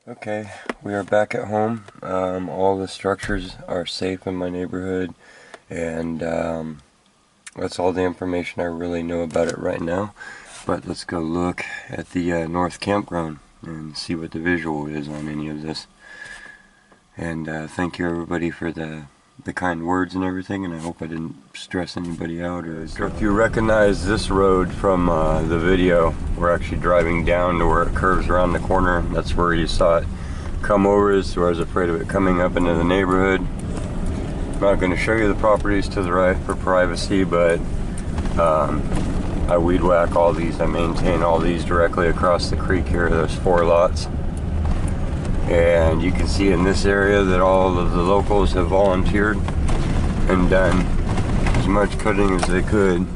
Okay, we are back at home. All the structures are safe in my neighborhood, and that's all the information I really know about it right now. But let's go look at the North Campground and see what the visual is on any of this. And thank you everybody for the kind words and everything, and I hope I didn't stress anybody out. If you recognize this road from the video, we're actually driving down to where it curves around the corner. That's where you saw it come over, so I was afraid of it coming up into the neighborhood. I'm not going to show you the properties to the right for privacy, but I weed whack all these. I maintain all these directly across the creek here. There's 4 lots. And you can see in this area that all of the locals have volunteered and done as much cutting as they could.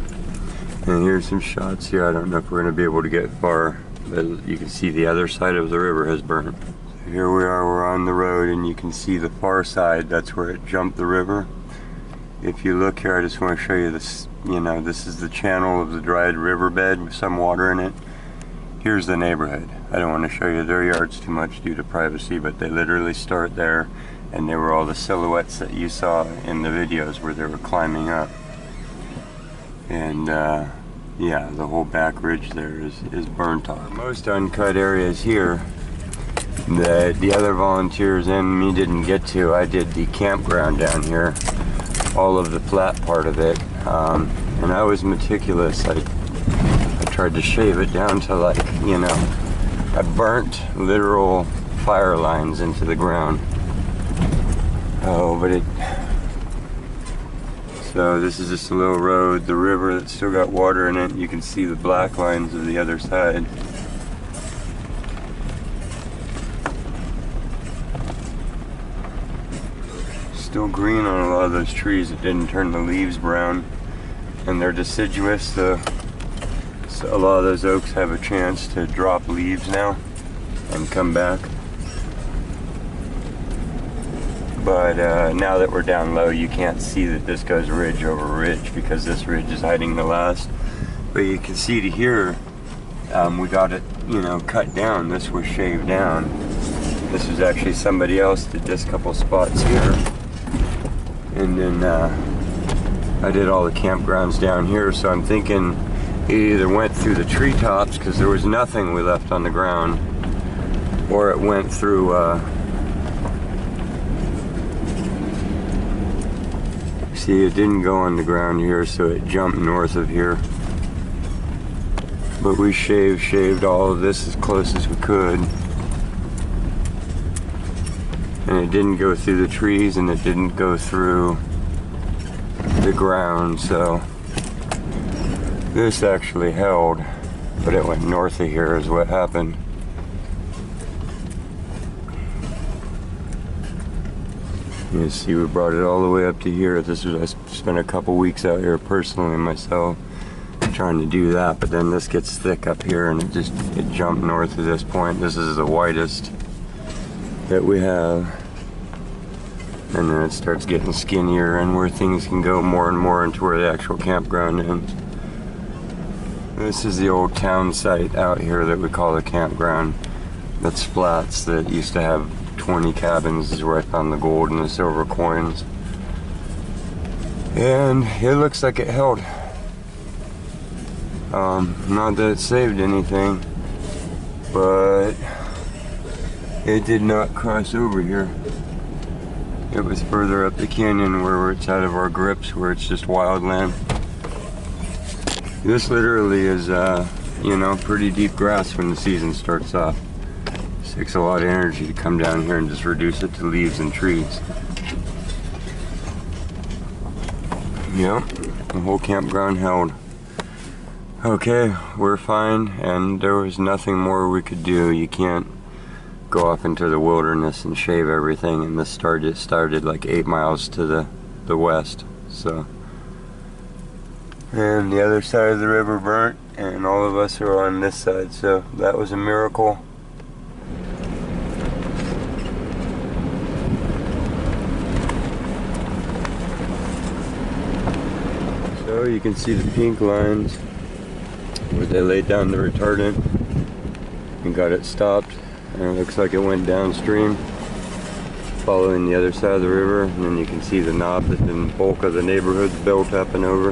And here's some shots here. I don't know if we're going to be able to get far, but you can see the other side of the river has burned. So here we are, we're on the road, and you can see the far side. That's where it jumped the river. If you look here, I just want to show you this. You know, this is the channel of the dried riverbed with some water in it. Here's the neighborhood. I don't want to show you their yards too much due to privacy, but they literally start there, and they were all the silhouettes that you saw in the videos where they were climbing up. And yeah, the whole back ridge there is burnt off. Most uncut areas here that the other volunteers and me didn't get to, I did the campground down here, all of the flat part of it, and I was meticulous. I tried to shave it down to, like, you know, I burnt literal fire lines into the ground. Oh, but so this is just a little road, the river that's still got water in it. You can see the black lines of the other side. Still green on a lot of those trees. It didn't turn the leaves brown, and they're deciduous, so a lot of those oaks have a chance to drop leaves now and come back. But now that we're down low, you can't see that this goes ridge over ridge because this ridge is hiding the last. But you can see to here, we got it, you know, cut down. This was shaved down. This was actually somebody else did this couple spots here. And then I did all the campgrounds down here, so I'm thinking it either went through the treetops because there was nothing we left on the ground, or it went through see, it didn't go on the ground here, so it jumped north of here. But we shaved all of this as close as we could, and it didn't go through the trees, and it didn't go through the ground, so this actually held, but it went north of here is what happened. You see, we brought it all the way up to here. This was, I spent a couple weeks out here personally myself trying to do that, but then this gets thick up here and it jumped north to this point. This is the widest that we have. And then it starts getting skinnier and where things can go more and more into where the actual campground ends. This is the old town site out here that we call the campground. That's flats that used to have 20 cabins. This is where I found the gold and the silver coins. And it looks like it held. Not that it saved anything, but it did not cross over here. It was further up the canyon where it's out of our grips, where it's just wildland. This literally is, you know, pretty deep grass when the season starts off. It takes a lot of energy to come down here and just reduce it to leaves and trees. Yep, the whole campground held. Okay, we're fine, and there was nothing more we could do. You can't go off into the wilderness and shave everything, and this started like 8 miles to the west, so. And the other side of the river burnt, and all of us are on this side, so that was a miracle. So you can see the pink lines where they laid down the retardant and got it stopped. And it looks like it went downstream, following the other side of the river, and then you can see the Napa and bulk of the neighborhood's built up and over.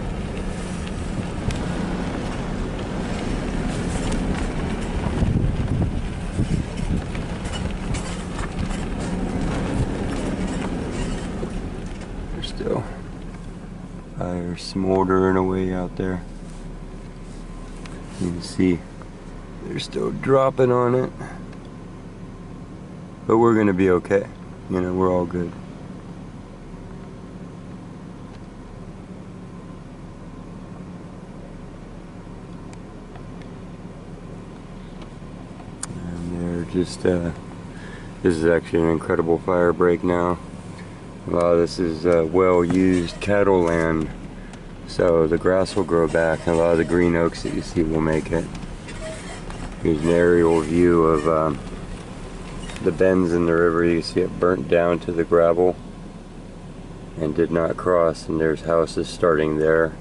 There's still fire smoldering away out there. You can see they're still dropping on it. But we're gonna be okay. You know, we're all good. And they're just, this is actually an incredible fire break now. A lot of this is well-used cattle land, so the grass will grow back, and a lot of the green oaks that you see will make it. Here's an aerial view of the bends in the river. You see it burnt down to the gravel and did not cross, and there's houses starting there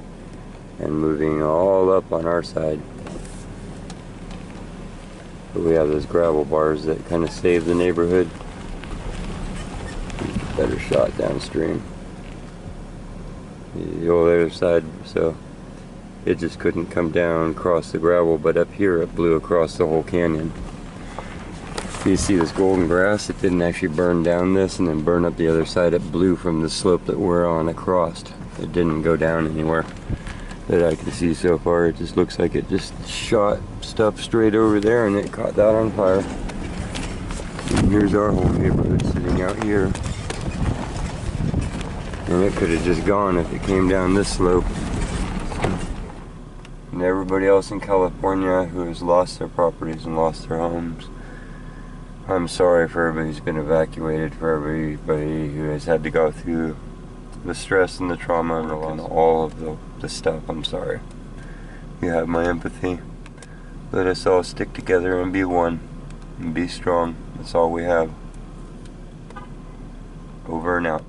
and moving all up on our side. But we have those gravel bars that kind of save the neighborhood. Better shot downstream. The whole other side, so it just couldn't come down across the gravel, but up here it blew across the whole canyon. You see this golden grass, it didn't actually burn down this and then burn up the other side. It blew from the slope that we're on across. It didn't go down anywhere that I can see so far. It just looks like it just shot stuff straight over there and it caught that on fire. And here's our whole neighborhood sitting out here. And it could have just gone if it came down this slope. And everybody else in California who has lost their properties and lost their homes, I'm sorry for everybody who's been evacuated, for everybody who has had to go through the stress and the trauma and all of the stuff. I'm sorry. You have my empathy. Let us all stick together and be one and be strong. That's all we have. Over and out.